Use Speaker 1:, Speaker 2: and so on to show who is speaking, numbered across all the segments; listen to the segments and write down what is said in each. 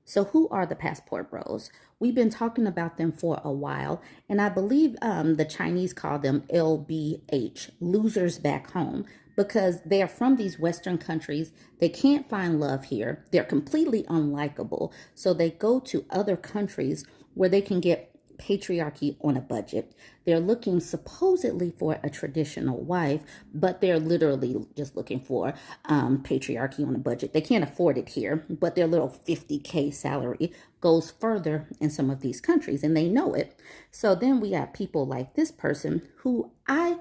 Speaker 1: So who are the passport bros? We've been talking about them for a while, and I believe the Chinese call them LBH, losers back home, because they are from these Western countries. They can't find love here. They're completely unlikable. So they go to other countries where they can get patriarchy on a budget. They're looking supposedly for a traditional wife, but they're literally just looking for patriarchy on a budget. They can't afford it here, but their little 50K salary goes further in some of these countries, and they know it. So then we got people like this person who I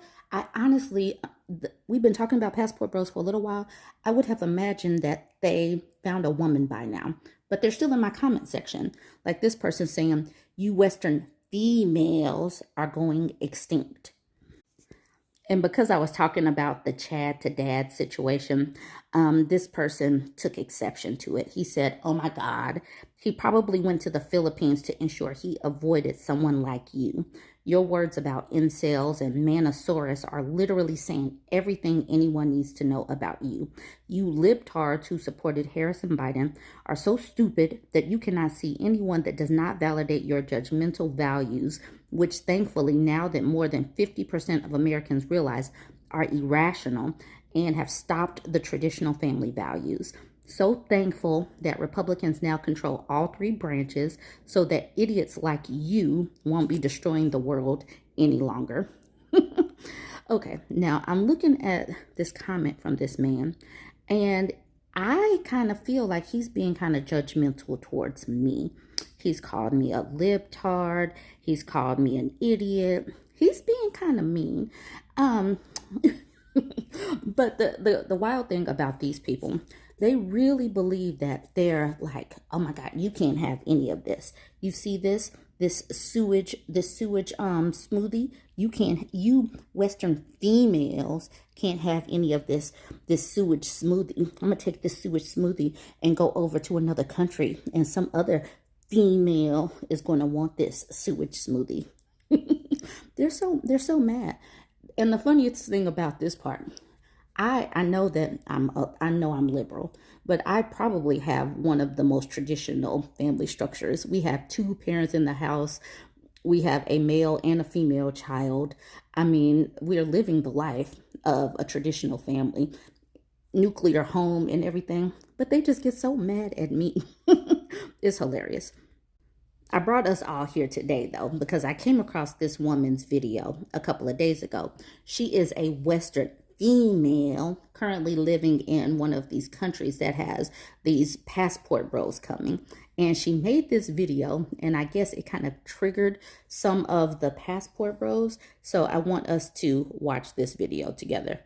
Speaker 1: honestly, we've been talking about passport bros for a little while. I would have imagined that they found a woman by now, but they're still in my comment section. Like this person saying, you Western females are going extinct. And because I was talking about the Chad to dad situation, this person took exception to it. He said, oh my God, he probably went to the Philippines to ensure he avoided someone like you. Your words about incels and Manosaurus are literally saying everything anyone needs to know about you. You libtards who supported Harris and Biden are so stupid that you cannot see anyone that does not validate your judgmental values, which thankfully, now that more than 50% of Americans realize are irrational and have stopped the traditional family values. So thankful that Republicans now control all three branches so that idiots like you won't be destroying the world any longer. Okay, now I'm looking at this comment from this man, and I kind of feel like he's being kind of judgmental towards me. He's called me a libtard. He's called me an idiot. He's being kind of mean. But the wild thing about these people, they really believe that they're like, oh my God, you can't have any of this. You see this sewage smoothie. You Western females can't have any of this sewage smoothie. I'm gonna take this sewage smoothie and go over to another country, and some other female is gonna want this sewage smoothie. They're so mad. And the funniest thing about this part, I know that I'm liberal, but I probably have one of the most traditional family structures. We have two parents in the house. We have a male and a female child. I mean, we're living the life of a traditional family, nuclear home and everything, but they just get so mad at me. It's hilarious. I brought us all here today, though, because I came across this woman's video a couple of days ago. She is a Western female currently living in one of these countries that has these passport bros coming. And she made this video, and I guess it kind of triggered some of the passport bros. So I want us to watch this video together.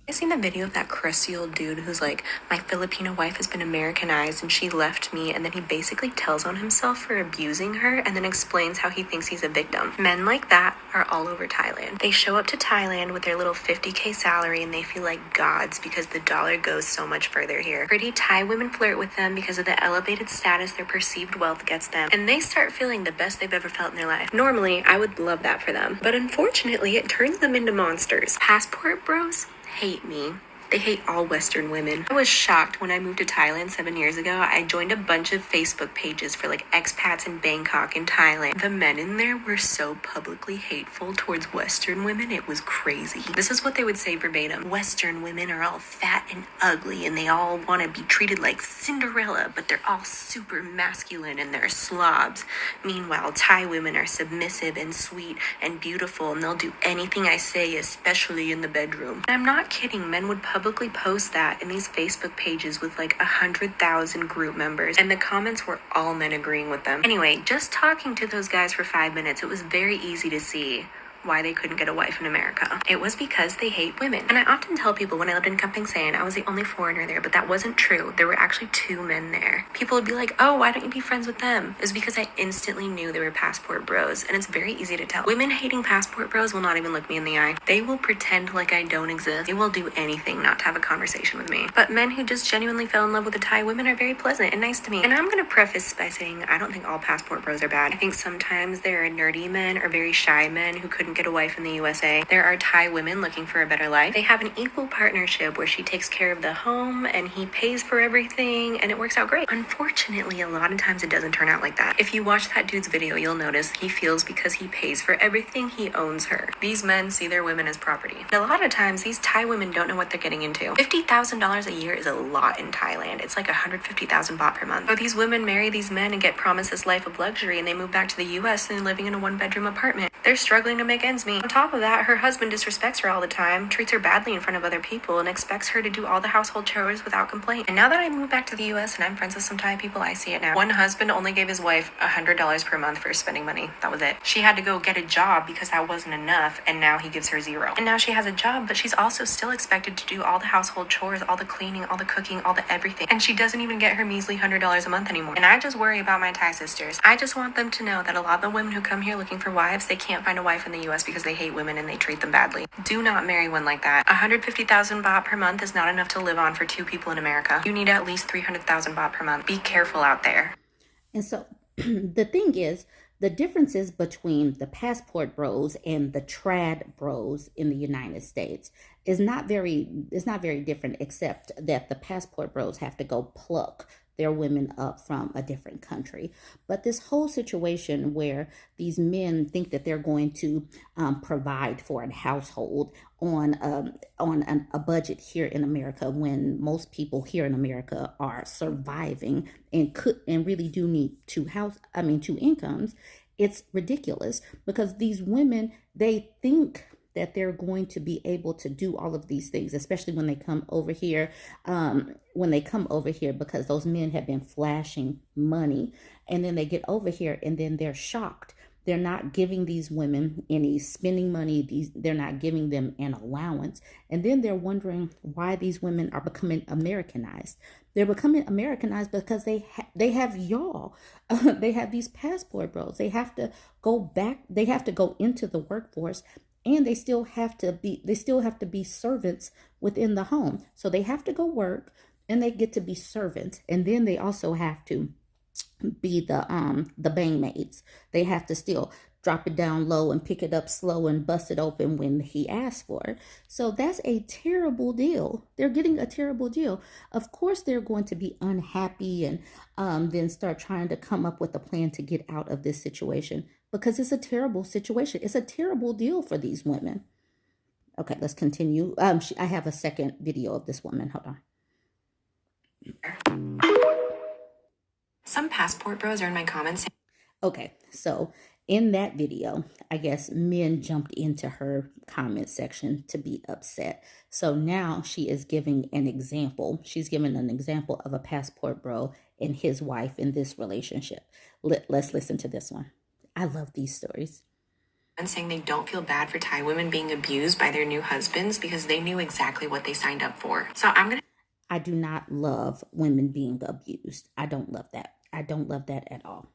Speaker 2: I seen the video of that crusty old dude who's like, my Filipino wife has been Americanized and she left me, and then he basically tells on himself for abusing her and then explains how he thinks he's a victim. Men like that are all over Thailand. They show up to Thailand with their little 50K salary and they feel like gods because the dollar goes so much further here. Pretty Thai women flirt with them because of the elevated status their perceived wealth gets them, and they start feeling the best they've ever felt in their life. Normally, I would love that for them, but unfortunately, it turns them into monsters. Passport bros hate me. They hate all Western women. I was shocked when I moved to Thailand 7 years ago. I joined a bunch of Facebook pages for like expats in Bangkok and Thailand. The men in there were so publicly hateful towards Western women, it was crazy. This is what they would say verbatim. Western women are all fat and ugly and they all want to be treated like Cinderella, but they're all super masculine and they're slobs. Meanwhile, Thai women are submissive and sweet and beautiful, and they'll do anything I say, especially in the bedroom. And I'm not kidding, men would publicly post that in these Facebook pages with like 100,000 group members, and the comments were all men agreeing with them. Anyway, just talking to those guys for 5 minutes, it was very easy to see why they couldn't get a wife in America. It was because they hate women. And I often tell people when I lived in Kamping Sayan, I was the only foreigner there, but that wasn't true. There were actually 2 men there. People would be like, oh, why don't you be friends with them? It was because I instantly knew they were passport bros, and it's very easy to tell. Women hating passport bros will not even look me in the eye. They will pretend like I don't exist. They will do anything not to have a conversation with me. But men who just genuinely fell in love with the Thai women are very pleasant and nice to me. And I'm gonna preface by saying I don't think all passport bros are bad. I think sometimes there are nerdy men or very shy men who couldn't couldn't get a wife in the USA. There are Thai women looking for a better life. They have an equal partnership where she takes care of the home and he pays for everything, and it works out great. Unfortunately, a lot of times it doesn't turn out like that. If you watch that dude's video, you'll notice he feels because he pays for everything, he owns her. These men see their women as property. And a lot of times, these Thai women don't know what they're getting into. $50,000 a year is a lot in Thailand. It's like 150,000 baht per month. So these women marry these men and get promised this life of luxury, and they move back to the US and living in a one-bedroom apartment. They're struggling to make ends meet. On top of that, her husband disrespects her all the time, treats her badly in front of other people, and expects her to do all the household chores without complaint. And now that I moved back to the US and I'm friends with some Thai people, I see it now. One husband only gave his wife $100 per month for spending money. That was it. She had to go get a job because that wasn't enough, and now he gives her $0. And now she has a job, but she's also still expected to do all the household chores, all the cleaning, all the cooking, all the everything. And she doesn't even get her measly $100 a month anymore. And I just worry about my Thai sisters. I just want them to know that a lot of the women who come here looking for wives, they can't find a wife in the US because they hate women and they treat them badly. Do not marry one like that. 150,000 baht per month is not enough to live on for 2 people in America. You need at least 300,000 baht per month. Be careful out there.
Speaker 1: And so the thing is, the differences between the passport bros and the trad bros in the United States is not very different, except that the passport bros have to go pluck their women up from a different country. But this whole situation where these men think that they're going to provide for a household on a budget here in America, when most people here in America are surviving and really do need two incomes, it's ridiculous, because these women, they think that they're going to be able to do all of these things, especially when they come over here. Because those men have been flashing money, and then they get over here and then they're shocked. They're not giving these women any spending money. They're not giving them an allowance. And then they're wondering why these women are becoming Americanized. They're becoming Americanized because they have y'all. They have these passport bros. They have to go back. They have to go into the workforce, and they still have to be servants within the home. So they have to go work, and they get to be servants, and then they also have to be the bang maids. They have to still drop it down low and pick it up slow and bust it open when he asks for it. So that's a terrible deal. They're getting a terrible deal. Of course, they're going to be unhappy and then start trying to come up with a plan to get out of this situation, because it's a terrible situation. It's a terrible deal for these women. Okay, let's continue. I have a second video of this woman. Hold on.
Speaker 2: Some passport bros are in my comments.
Speaker 1: Okay, so in that video, I guess men jumped into her comment section to be upset. So now she is giving an example. She's giving an example of a passport bro and his wife in this relationship. Let's listen to this one. I love these stories.
Speaker 2: And saying they don't feel bad for Thai women being abused by their new husbands because they knew exactly what they signed up for. So
Speaker 1: I do not love women being abused. I don't love that. I don't love that at all.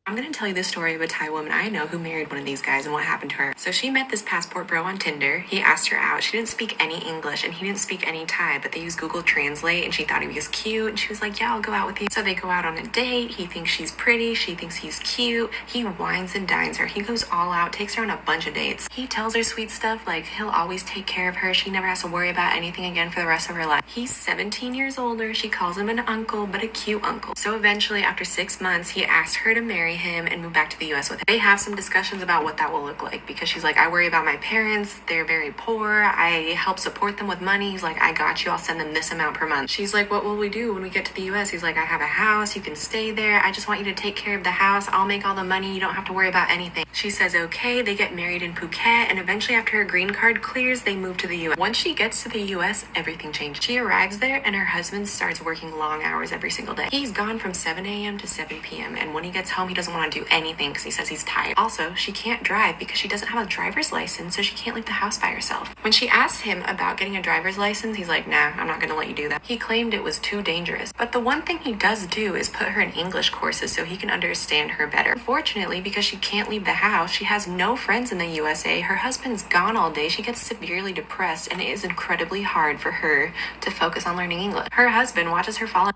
Speaker 2: I'm going to tell you the story of a Thai woman I know who married one of these guys and what happened to her. So she met this passport bro on Tinder. He asked her out. She didn't speak any English and he didn't speak any Thai, but they used Google Translate, and she thought he was cute. And she was like, yeah, I'll go out with you. So they go out on a date. He thinks she's pretty. She thinks he's cute. He wines and dines her. He goes all out, takes her on a bunch of dates. He tells her sweet stuff like he'll always take care of her. She never has to worry about anything again for the rest of her life. He's 17 years older. She calls him an uncle, but a cute uncle. So eventually, after 6 months, he asked her to marry him and move back to the US with him. They have some discussions about what that will look like, because she's like, I worry about my parents. They're very poor. I help support them with money. He's like, I got you. I'll send them this amount per month. She's like, what will we do when we get to the US? He's like, I have a house. You can stay there. I just want you to take care of the house. I'll make all the money. You don't have to worry about anything. She says, okay. They get married in Phuket, and eventually after her green card clears, they move to the US. Once she gets to the US, everything changes. She arrives there and her husband starts working long hours every single day. He's gone from 7 a.m. to 7 p.m. and when he gets home, he doesn't want to do anything because he says he's tired. Also, she can't drive because she doesn't have a driver's license, so she can't leave the house by herself. When she asks him about getting a driver's license, he's like, nah, I'm not gonna let you do that. He claimed it was too dangerous. But the one thing he does do is put her in English courses so he can understand her better. Unfortunately, because she can't leave the house, she has no friends in the USA. Her husband's gone all day. She gets severely depressed, and it is incredibly hard for her to focus on learning English. Her husband watches her fall.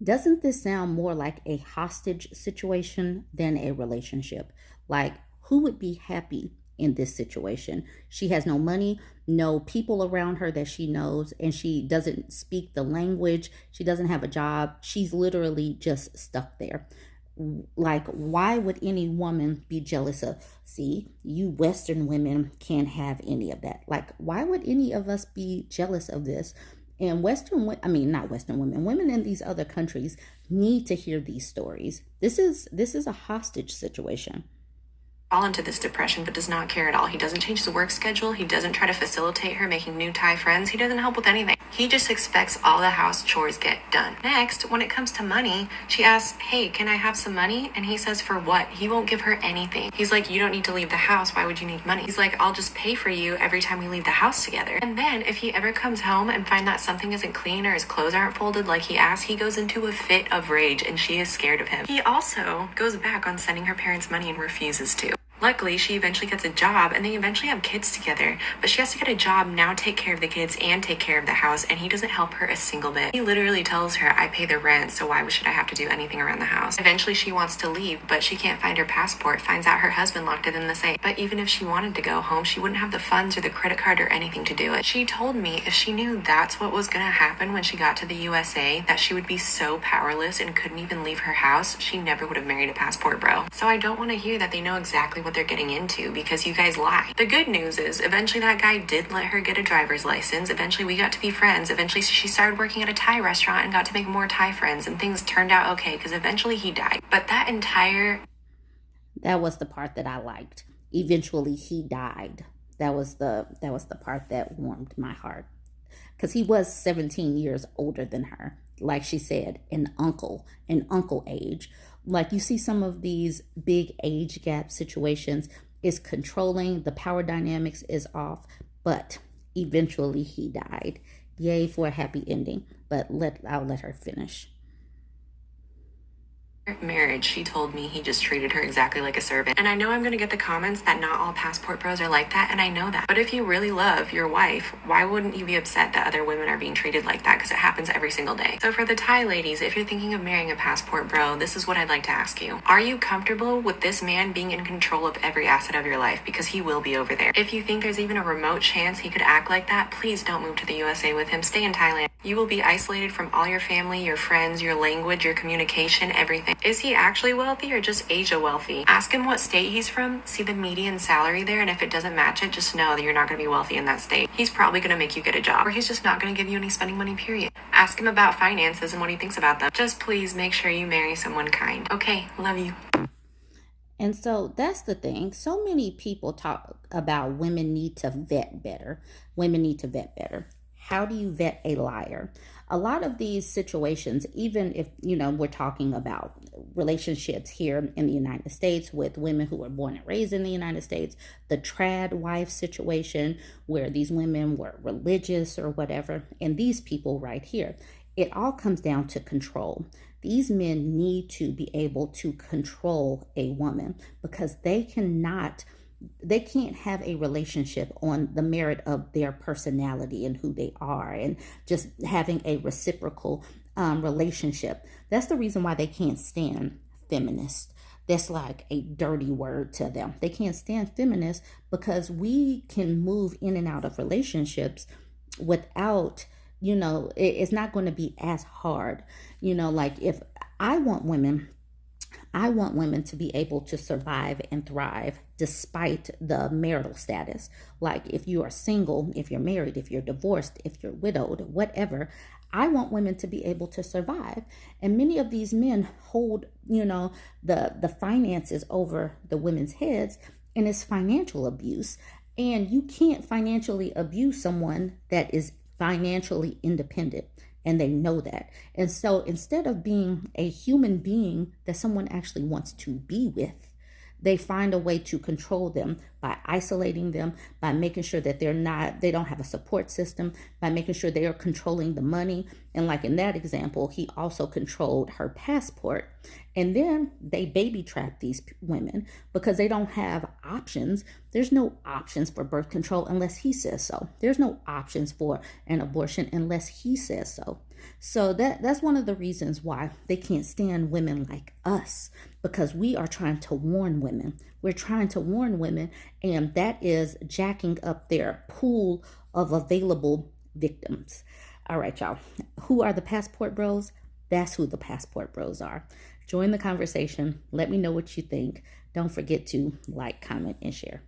Speaker 1: Doesn't this sound more like a hostage situation than a relationship? Like, who would be happy in this situation? She has no money, no people around her that she knows, and she doesn't speak the language. She doesn't have a job. She's literally just stuck there. Like, why would any woman be jealous of, see, you Western women can't have any of that? Like, why would any of us be jealous of this? And not Western women, women in these other countries need to hear these stories. This is a hostage situation.
Speaker 2: Fall into this depression but does not care at all. He doesn't change his work schedule. He doesn't try to facilitate her making new Thai friends. He doesn't help with anything. He just expects all the house chores get done. Next, when it comes to money, she asks, hey, can I have some money? And he says, for what? He won't give her anything. He's like, you don't need to leave the house. Why would you need money? He's like, I'll just pay for you every time we leave the house together. And then if he ever comes home and find that something isn't clean or his clothes aren't folded like he asked, he goes into a fit of rage and she is scared of him. He also goes back on sending her parents money and refuses to. Luckily, she eventually gets a job and they eventually have kids together, but she has to get a job now, take care of the kids and take care of the house, and he doesn't help her a single bit. He literally tells her, I pay the rent, so why should I have to do anything around the house? Eventually, she wants to leave, but she can't find her passport, finds out her husband locked it in the safe. But even if she wanted to go home, she wouldn't have the funds or the credit card or anything to do it. She told me if she knew that's what was gonna happen when she got to the USA, that she would be so powerless and couldn't even leave her house, she never would have married a passport bro. So I don't want to hear that they know exactly what they're getting into, because you guys lie. The good news is eventually that guy did let her get a driver's license. Eventually we got to be friends. Eventually she started working at a Thai restaurant and got to make more Thai friends, and things turned out okay because eventually he died. But that was
Speaker 1: the part that I liked. Eventually he died. That was the part that warmed my heart, because he was 17 years older than her. Like she said, an uncle age. Like, you see some of these big age gap situations is controlling, the power dynamics is off, but eventually he died. Yay for a happy ending, but I'll let her finish.
Speaker 2: marriage, she told me he just treated her exactly like a servant. And I know I'm gonna get the comments that not all passport bros are like that, and I know that. But if you really love your wife, why wouldn't you be upset that other women are being treated like that? Because it happens every single day. So for the Thai ladies, if you're thinking of marrying a passport bro, this is what I'd like to ask you. Are you comfortable with this man being in control of every asset of your life? Because he will be over there. If you think there's even a remote chance he could act like that, please don't move to the USA with him. Stay in Thailand. You will be isolated from all your family, your friends, your language, your communication, everything. Is he actually wealthy or just Asia wealthy? Ask him what state he's from, see the median salary there, and if it doesn't match it, just know that you're not going to be wealthy in that state. He's probably going to make you get a job, or he's just not going to give you any spending money, period. Ask him about finances and what he thinks about them. Just please make sure you marry someone kind. Okay, love you.
Speaker 1: And so that's the thing. So many people talk about women need to vet better. Women need to vet better. How do you vet a liar? A lot of these situations, even if, we're talking about relationships here in the United States with women who were born and raised in the United States, the trad wife situation where these women were religious or whatever, and these people right here, it all comes down to control. These men need to be able to control a woman because they can't have a relationship on the merit of their personality and who they are and just having a reciprocal relationship. That's the reason why they can't stand feminists. That's like a dirty word to them. They can't stand feminists because we can move in and out of relationships without, it's not going to be as hard. Like if I want women to be able to survive and thrive despite the marital status. Like if you are single, if you're married, if you're divorced, if you're widowed, whatever, I want women to be able to survive. And many of these men hold, the finances over the women's heads, and it's financial abuse. And you can't financially abuse someone that is financially independent. And they know that. And so instead of being a human being that someone actually wants to be with, they find a way to control them by isolating them, by making sure that they don't have a support system, by making sure they are controlling the money. And like in that example, he also controlled her passport. And then they baby trap these women because they don't have options. There's no options for birth control unless he says so. There's no options for an abortion unless he says so. So that's one of the reasons why they can't stand women like us, because we are trying to warn women. We're trying to warn women, and that is jacking up their pool of available victims. All right, y'all. Who are the passport bros? That's who the passport bros are. Join the conversation. Let me know what you think. Don't forget to like, comment, and share.